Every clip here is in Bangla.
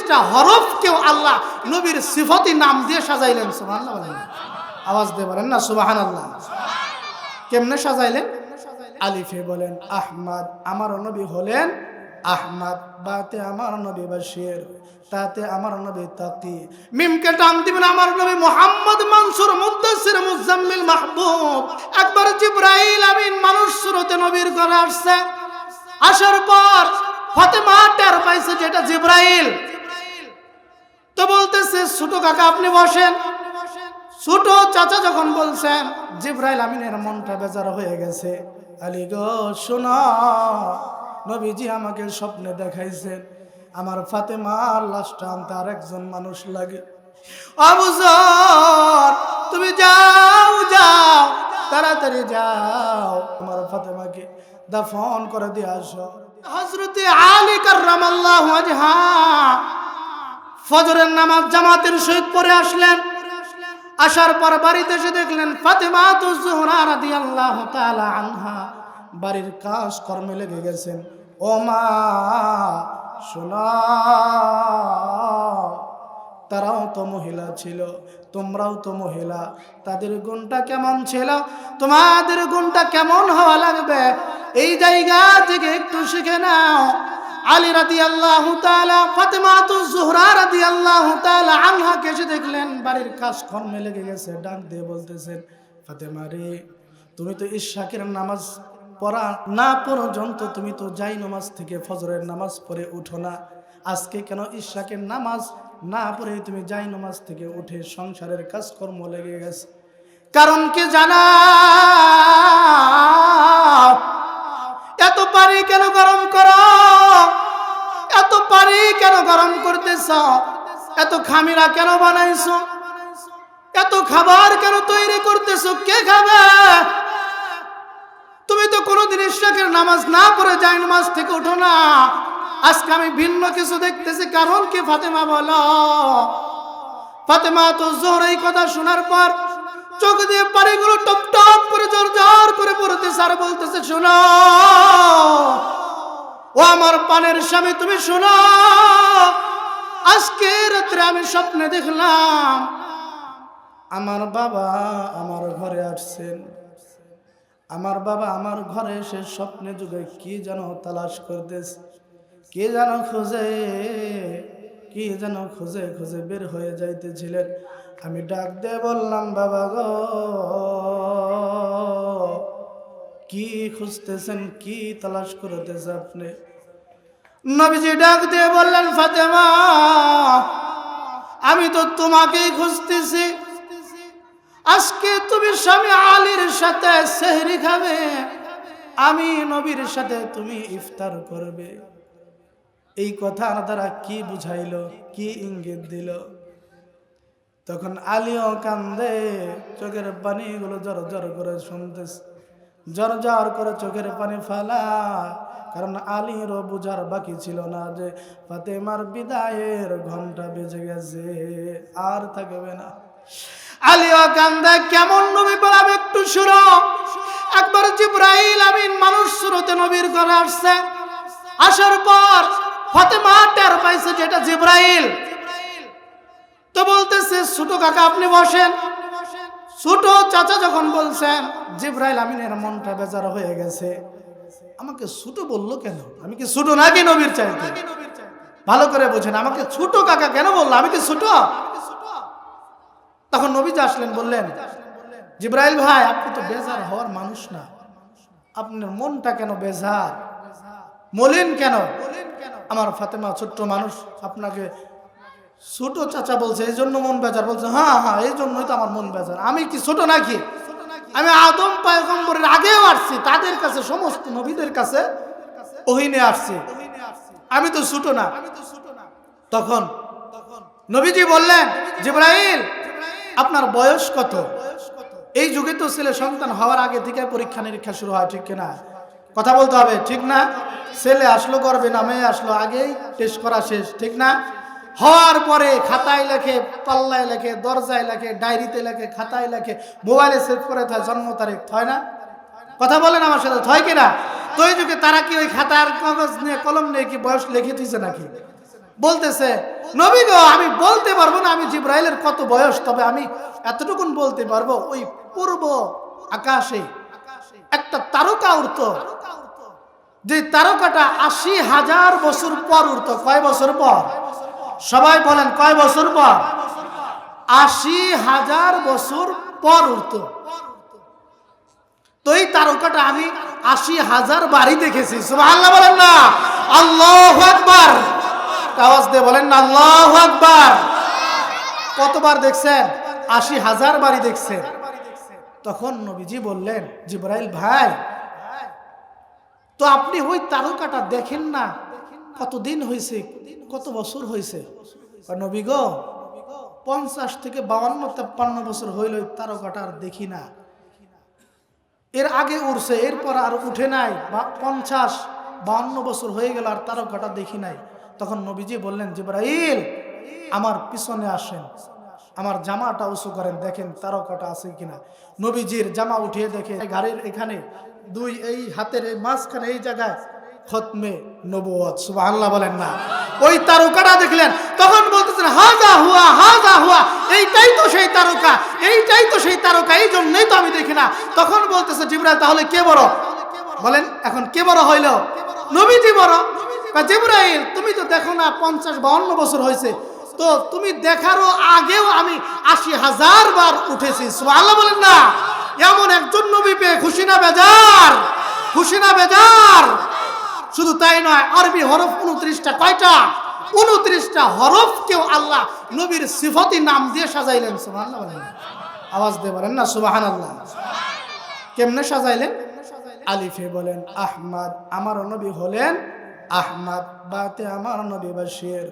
প্রতিটা হরফকেও আল্লাহ নবীর সিফতি নাম দিয়ে সাজাইলেন। সুবহানাল্লাহ বলেন, আওয়াজ দিয়ে বলেন না সুবহানাল্লাহ। কেমনে সাজাইলেন? আলিফে বলেন আহমদ, আমার নবী হলেন আহমদ। বাতে আমার নবী বাশির, তাতে আমার নবী তাকি। মিমকে টান দিবেন আমার নবী মুহাম্মদ মানসুর মুদ্দাসির মুজাম্মিল মাহবুব। একবার জিবরাইল আমিন মানুষ সুরতে নবীর ঘরে আসছে। আসার পর ফাতেমা টের পাইছে যেটা জিবরাইল। তো বলতেছে ছোট কাকা আপনি বসেন। ছোট চাচা যখন বলছেন, জিবরাইল আমিনের মনটা বেজার হয়ে গেছে। আলী গো শোনো, নবীজি আমাকে স্বপ্নে দেখাইছেন আমার ফাতেমার লাশটা আনতে আর একজন মানুষ লাগে। আবু যর তুমি যাও যাও, তাড়াতাড়ি যাও, আমার ফাতেমাকে দাফন করে দিয়ে আসো। হযরতে আলী কাররামাল্লাহু ওয়াজহা ফজরের নামাজ জামাতের সহিত পড়ে আসলেন। আসার পর বাড়িতে এসে দেখলেন ফাতেমা যুহরা রাদিয়াল্লাহু তাআলা আনহা বাড়ির কাজ কর্মে লেগে গেছেন। ও মা শোনা, তারাও তো মহিলা ছিল, তোমরাও তো মহিলা, তাদের গুণটা কেমন ছিল, তোমাদের গুণটা কেমন হওয়া লাগবে এই জায়গা থেকে একটু শিখে নাও। আলী রাদিয়াল্লাহু তাআলা ফাতেমা যুহরা রাদিয়াল্লাহু তাআলা আনহাকে এসে দেখলেন বাড়ির কাজ কর্মে লেগে গেছে। ডাক দিয়ে বলতেছেন, ফাতেমা রে, তুমি তো ইশরাকের নামাজ পড়া না পর্যন্ত তুমি তো যাই নামাজ থেকে ফজরের নামাজ পড়ে উঠো না। আজকে কেন ইশরাকের নামাজ না পড়ে তুমি যাই নামাজ থেকে উঠে সংসারের কাজকর্ম লেগে গেছে? কারণ কি জানা? এত পানি কেন গরম করো? এত পানি কেন গরম করতেছ? এত খামিরা কেন বানাইছো? এত খাবার কেন তৈরি করতেছো? কে খাবে? তুমি তো কোনোদিন ইশরাকের নামাজ না পড়ে যাই নামাজ থেকে উঠো না। আজকে আমি ভিন্ন কিছু দেখতেছি, কারণ কি ফাতেমা বলো। ফাতেমা তো জোহর এই কথা শোনার পর চোখ দিয়ে পানিগুলো টপ টপ করে জোর জোর করে পড়তেছে আর বলতেছে, শোনো ও আমার পানের স্বামী, তুমি শোনো, আজকে রাত্রে আমি স্বপ্নে দেখলাম আমার বাবা আমার ঘরে আসছেন। আমার বাবা আমার ঘরে এসে স্বপ্নে যুগে কি যেন তালাশ করতেছে, কি যেন খুঁজে, কি যেন খুঁজে খুঁজে বের হয়ে যাইতেছিলেন। আমি ডাক দিয়ে বললাম, বাবা গো কি খুঁজতেছেন, কি তালাশ করতেছে আপনি? নবীজি ডাক দিয়ে বললেন, ফাতেমা আমি তো তোমাকেই খুঁজতেছি। আজকে তুমি স্বামী আলীর সাথে সেহরি খাবে, আমি নবীর সাথে তুমি ইফতার করবে। এই কথা দ্বারা কি বুঝাইলো, কি ইঙ্গিত দিল? তখন আলীও কান্দে, চোখের পানিগুলো জর জর করে শুনতেছে, জর জর করে চোখের পানি ফালা। কারণ আলীরও বুঝার বাকি ছিল না যে ফাতেমার বিদায়ের ঘন্টা বেজে গেছে, আর থাকবে না। আলীও কান্দে, কেমন নবী বলাম একটু শুনো। একবার জিবরাইল আমিন মানুষ সুরতে নবীর ঘরে আসছে। আসার পর ফাতেমা টের পাইছে যেটা জিবরাইল। তো বলতেছে, ছোট কাকা আপনি বসেন। ছোট চাচা যখন বলছেন, জিবরাইল আমিনের মনটা বেজার হয়ে গেছে। আমাকে ছোট বললো কেন? আমি কি ছোট নাকি নবীর চাইতে? ভালো করে বোঝেন, আমাকে ছোট কাকা কেন বললো? আমি কি ছোট? তখন নবীজি আসলেন, বললেন, জিবরাইল ভাই আপনি তো বেজার হওয়ার মানুষ না, আপনার মনটা কেন বেজার, মলিন কেন? আমার ফাতেমা ছোট্ট মানুষ, আপনাকে ছোট চাচা বলছে এই জন্য মন বেজার। বলছে, হ্যাঁ হ্যাঁ এই জন্যই তো আমার মন বেজার। আমি কি ছোট নাকি? আমি আদম পয়গম্বরের আগেও আসছি, তাদের কাছে সমস্ত নবীদের কাছে ওহী নিয়ে আসছি, আমি তো ছোট না। তখন নবীজি বললেন, জিবরাইল আপনার বয়স কত? এই যুগে তো ছেলে সন্তান হওয়ার আগে থেকে পরীক্ষা নিরীক্ষা শুরু হয়, ঠিক কিনা? কথা বলতে হবে, ঠিক না? ছেলে আসলো গর্বে না মেয়ে আসলো, আগেই টেস্ট করা শেষ, ঠিক না? হওয়ার পরে খাতায় লেখে, পাল্লায় লেখে, দরজায় লেখে, ডায়েরিতে লেখে, খাতায় লেখে, মোবাইলে সেভ করে থাকে জন্ম তারিখ, হয় না? কথা বলেন আমার সাথে, হয় কিনা? তো এই যুগে তারা কি ওই খাতার কাগজ নিয়ে কলম নিয়ে কি বয়স লিখে দিয়েছে নাকি? বলতেছে নবী গো আমি বলতে পারবো না আমি জিব্রাইলের কত বয়স, তবে আমি এতটুকুন বলতে পারবো ওই পূর্ব আকাশে একটা তারকা উঠত, যে তারকাটা ৮০,০০০ বছর পর উঠত। কয় বছর পর? সবাই বলেন কয় বছর পর? ৮০,০০০ বছর পর উঠত। তো এই তারকাটা আমি ৮০,০০০ বাড়ি দেখেছি। সুবহানাল্লাহ বলেন না, আল্লাহু আকবার। আওয়াজ দিয়ে বলেন না আল্লাহু আকবার। কতবার দেখছেন? ৮০,০০০ বাড়ি দেখছেন। তখন নবীজি বললেন, জিবরাইল ভাই, তো আপনি ওই তারকাটা দেখেন না, কতদিন হয়েছে, কত বছর হয়েছে? নবী গো ৫০ থেকে ৫২-৫৩ বছর হইল ওই তারকাটা আর দেখি না। এর আগে উঠছে, এরপর আর উঠে নাই, ৫০-৫২ বছর হয়ে গেল আর তারকাটা দেখি নাই। তখন নবীজি বললেন, জিবরাইল আমার পিছনে আসেন, আমার জামাটা উঁচু করেন, দেখেন তারকাটা আছে কিনা। নবীজির জামা উঠিয়ে দেখে গাড়ির এখানে দুই এই হাতের এই মাঝখানে এই জায়গায় খতমে নবুয়ত। সুবহানাল্লাহ বলেন না। ওই তারকাটা দেখলেন, তখন বলতেছেন হাজা হুয়া হাজা হুয়া, এইটাই তো সেই তারকা, এইটাই তো সেই তারকা, এই জন্যই তো আমি দেখি না। তখন বলতেছে জিবরাইল তাহলে কে বড়? বলেন এখন কে বড় হইল? নবীজি বড়। জিবরাইল তুমি তো দেখো না ৫০-৫২ বছর হয়েছে, তো তুমি দেখারও আগেও আমি ৮০,০০০ বার উঠেছি। সুবহানাল্লাহ বলেন না। এমন একজন নবী পেয়ে খুশি না বেজার? খুশি না বেজার? শুধু তাই নয়, আরবি হরফ ২৯টা। কয়টা? ২৯টা হরফকেও আল্লাহ নবীর সিফাতি নাম দিয়ে সাজাইলেন। সুবহানাল্লাহ বলেন। আওয়াজ দিয়ে বলেন না সুবহানাল্লাহ। কেমনে সাজাইলেন? আলিফে বলেন আহমদ, আমার নবী হলেন আহমদ। বাতে আমার নবী বশির,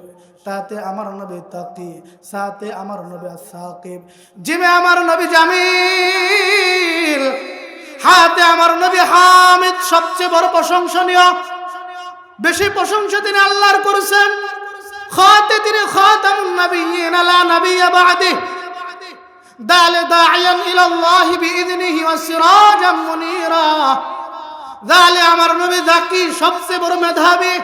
তাতে আমার নবী তাকি, সাথে আমার নবী সাকিব, জিমে আমার নবী জামিল, হাতে আমার নবী হামিদ। সবচেয়ে বড় প্রশংসনীয়, বেশি প্রশংসা তিনি আল্লাহর করেছেন। খাতে তিনি খাতামুন নবিয়্যিন লা নবিয়্য বা'দিহি, দালে দাইয়ান ইলাল্লাহি বিইذনিহি ওয়া সিরাজাম মুনীরা। দালে আমার নবী যাকি, সবচেয়ে বড় মেধাবী।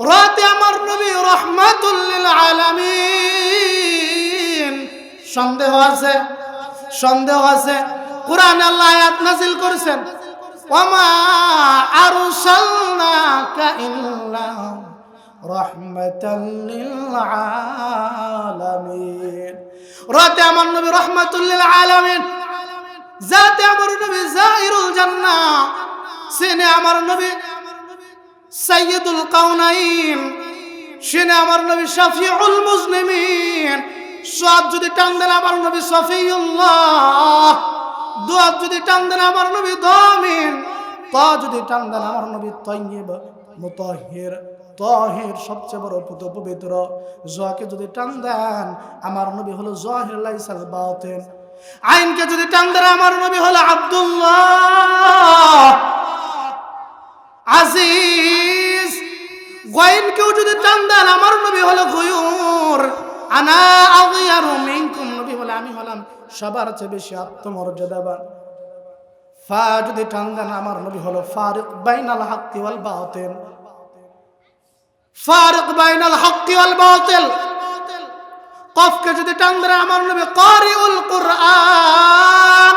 রাতে আমার নবী রাহমাতুল লিল আলামিন। সন্দেহ আছে? সন্দেহ আছে? কুরআনে আল্লাহ আয়াত নাযিল করেছেন, ওয়ামা আরসালনাকা ইল্লা রাহমাতাল লিল আলামিন। রাতে আমার নবী রাহমাতুল লিল আলামিন, জাতে আমার নবী জাইরুল জান্নাহ, সিনে আমার নবী সাইয়্যিদুল কাউনাইন, সিনে আমার নবী শাফিউল মুজলিমিন। সাদ যদি টান দেন আমার নবী সফিউল্লাহ, দোয়া যদি টান দেন আমার নবী দামিন, তা যদি টান দেন আমার নবী তাইয়্যিব মুতাহহির তাহির, সবচেয়ে বড় পবিত্র। জোয়াকে যদি টান দেন আমার নবী হলো জাহির লাইসাল বাতিন। আইনকে যদি টান দেন আমার নবী হলো আব্দুল্লাহ আজিজ। গায়নকেও যদি টান দেন আমার নবী হলো গয়ুর। আনা আগয়ারু মিনকুম, নবী বলে আমি হলাম সবার চেয়ে বেশি আত্মমর্যাদাবান। ফা যদি টান দেন আমার নবী হলো ফারিক বাইনাল হাক্কি ওয়াল বাতিল, ফারিক বাইনাল হাক্কি ওয়াল বাতিল। কফকে যদি টান দেন আমার নবী কারিউল কুরআন,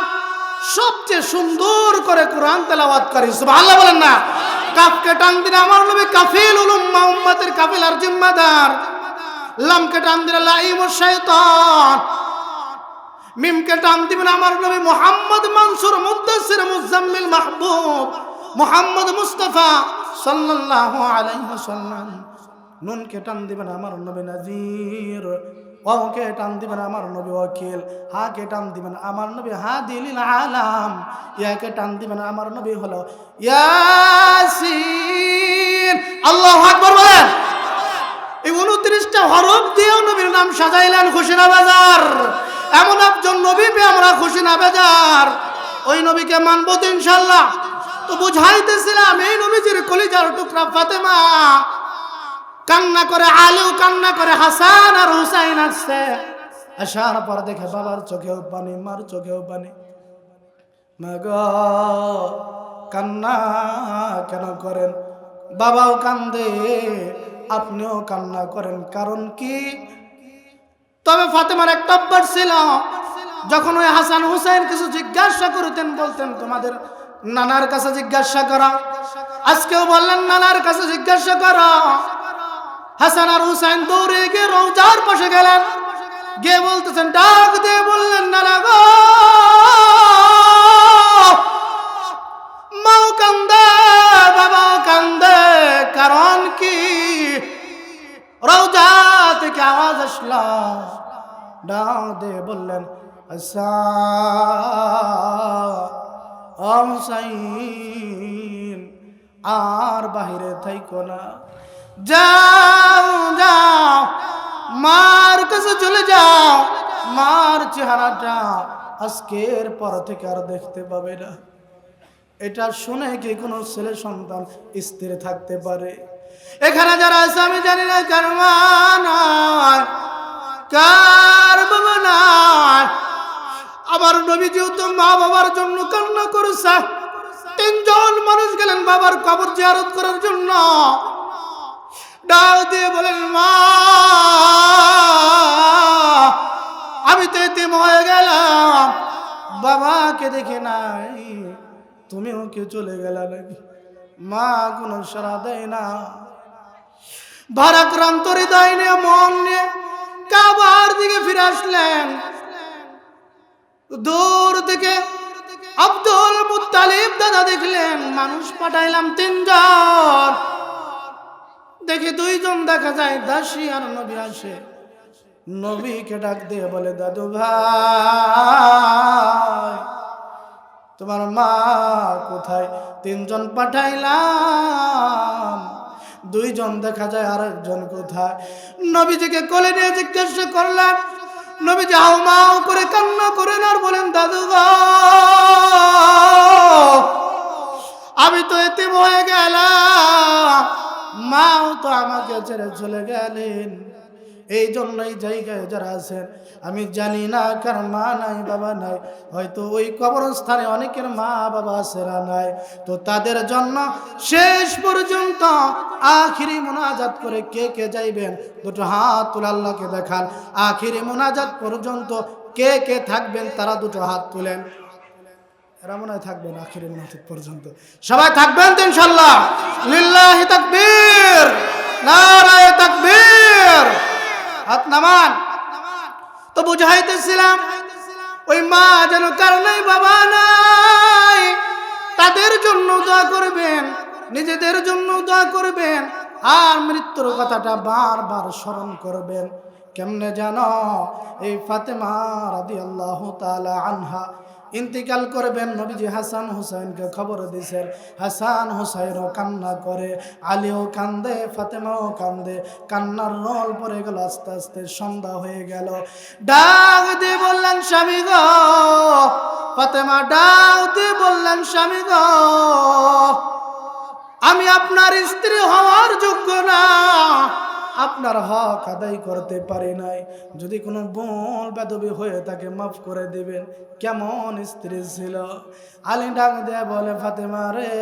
সবচেয়ে সুন্দর করে কোরআন তেলাওয়াত করে। সুবহানাল্লাহ বলেন না। কাফকে টান দিন আমার নবী কাফিলুল উম্মাহ, উম্মতের কাফিলার জিম্মাদার। লামকে টান দিন লাইমুশ শাইতান। মিমকে টান দিবেন আমার নবী মুহাম্মদ মানসুর মুদ্দাসির মুজাম্মিল মাহবুব মুহাম্মদ মুস্তাফা সাল্লাল্লাহু আলাইহি ওয়াসাল্লাম। নুনকে টান দিবেন আমার নবী নাজির। ওকে টান দিবেন আমার নবী ওয়াকিল। হাকে টান দিবেন আমার নবী হাদিল আলাম। ইয়াকে টান দিবেন আমার নবী হলো ইয়াসিন। আল্লাহু আকবার বলেন। এই 29টা হরফ দিয়েও নবীর নাম সাজাইলেন। খুশি না বেজার? এমন একজন নবী পেয়ে আমরা খুশি না বেজার? ওই নবীকে মানবো তো ইনশাআল্লাহ। তো বুঝাইতেছিলাম এই নবীজির কলিজার টুকরা ফাতেমা কান্না করে, আলীও কান্না করে, হাসান আর হুসাইন আসছে। আসার পর দেখে বাবার চোখেও পানি, মার চোখেও পানি। মাগো কান্না কেন করেন? বাবাও কান্দে, আপনিও কান্না করেন, কারণ কি? তবে ফাতেমার একটা অভ্যাস ছিল, যখন ওই হাসান হুসাইন কিছু জিজ্ঞাসা করতেন বলতেন তোমাদের নানার কাছে জিজ্ঞাসা করা। আজকেও বললেন নানার কাছে জিজ্ঞাসা করা। হাসান আর হুসাইন দৌড়ে গিয়ে রওজার পাশে গেলেন, গিয়ে বলতেছেন, ডাক দিয়ে বললেন, নানা গো, মাও কান্দে, বাবাও কান্দে, কারণ কি? রওজা থেকে আওয়াজ আসলো। ডাক দিয়ে বললেন, আচ্ছা হুসাইন, আর বাহিরে থাইকো না, যাও যাও মার কাছে চলে যাও, মার চেহারাটা আজকের পর থেকে আর দেখতে পাবে না। এটা শুনে কি কোনো ছেলে সন্তান স্থির থাকতে পারে? এখানে যারা আছে আমি জানি না কার মা নাই, কার বাবা নাই। আমার নবীজিও তো মা বাবার জন্য কান্না করেছে। 3 জন মানুষ গেলেন বাবার কবর জিয়ারত করার জন্য। ডাক দিয়ে বলেন, মা আমি তো এতিম হয়ে গেলাম, বাবাকে দেখে নাই, তুমিও কি চলে গেলা নাকি? মা কোনো সাড়া দেয় না। ভারাক্রান্ত হৃদয় নিয়ে মন নিয়ে কাবার দিকে ফিরে আসলেন। দূর থেকে আব্দুল মুত্তালিব দাদা দেখলেন, মানুষ পাঠাইলাম 3 জন, দেখে 2 জন দেখা যায় দাসী আর নবী আসে। নবীকে ডাক দিয়ে বলে, দাদু ভাই তোমার মা কোথায়? 3 জন পাঠাইলাম, 2 জন দেখা যায়, আর একজন কোথায়? নবীজিকে কোলে নিয়ে জিজ্ঞাসা করলেন। নবীজি হাউ মাউ করে কান্না করেন আর বলেন, দাদু গো, আমি তো এতিম হয়ে গেলাম, মাও তো আমাকে ছেড়ে চলে গেলেন। এই জন্যই জায়গায় যারা আছেন, আমি জানি না কার মা নাই বাবা নাই, হয়তো ওই কবরস্থানে অনেকের মা বাবা আছে না নাই। তো তাদের জন্য শেষ পর্যন্ত আখিরি মুনাজাত করে কে কে যাইবেন? 2টো হাত তুলে আল্লাহকে দেখান। আখিরি মুনাজাত পর্যন্ত কে কে থাকবেন? তারা 2টো হাত তুলেন। এরা মনে হয় থাকবেন আখিরি মুনাজাত পর্যন্ত। সবাই থাকবেন তো ইনশাআল্লাহ? লিল্লাহি তাকবীর, নারায়ে তাকবীর। হাত নামান। তো বুঝাইতেছিলাম, ওই মা যেন কার নাই বাবা নাই, তাদের জন্য দোয়া করবেন, নিজেদের জন্য দোয়া করবেন, আর মৃত্যুর কথাটা বারবার স্মরণ করবেন। কেমনে জানো? এই ফাতেমা রাদিয়াল্লাহু তাআলা আনহা ইন্তিকাল করবেন, নবীজি হাসান হুসাইনকে খবর দিয়েছেন। হাসান হুসাইনও কান্না করে, আলীও কান্দে, ফাতেমাও কান্দে। কান্নার রোল পড়ে গেল। আস্তে আস্তে সন্ধ্যা হয়ে গেল। ডাক দিয়ে বললেন, স্বামী গো, ফাতেমা ডাক দিয়ে বললেন, স্বামী গো, আমি আপনার স্ত্রী হওয়ার যোগ্য না, আপনার হক আদায় করতে পারি নাই। যদি কোনো ভুল বেদবি হয়ে থাকে মাফ করে দিবেন। কেমন স্ত্রী ছিল? আলী ডাক দিয়ে বলে, ফাতেমা রে,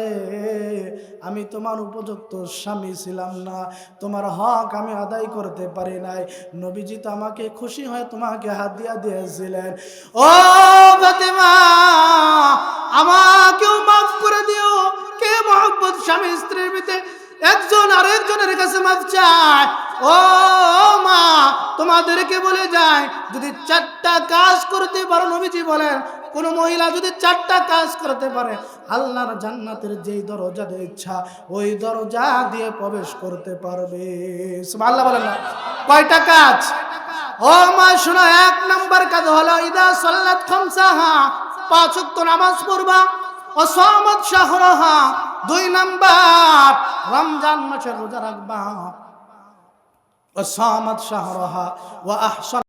আমি তোমার উপযুক্ত স্বামী ছিলাম না, তোমার হক আমি আদায় করতে পারি নাই। নবীজি তো আমাকে খুশি হয়ে তোমাকে হাদিয়া দিয়েছিলেন। ও ফাতেমা, আমাকেও মাফ করে দিও। কে মহব্বত স্বামী স্ত্রীর ভিতরে একজন আরেকজনের কাছে মাফ চায়? ও মা, তোমাদেরকে বলে যায়, যদি 4টা কাজ করতে পারো, নবীজি বলেন, কোন মহিলা যদি 4টা কাজ করতে পারে, আল্লাহর জান্নাতের যেই দরজা দিয়ে ইচ্ছা ওই দরজা দিয়ে প্রবেশ করতে পারবে। সুবহানাল্লাহ বলেন না? কয়টা কাজ? ও মা শোনো, 1 নাম্বার কাজ হলো ইদা সাল্লাত খামসাহা, 5 ওয়াক্ত নামাজ পড়বা। ও সামাত শাহরাহা, 2 নাম্বার রমজান মাসের রোজা রাখবা। ও সামাত শাহরাহা ওয়া আহসান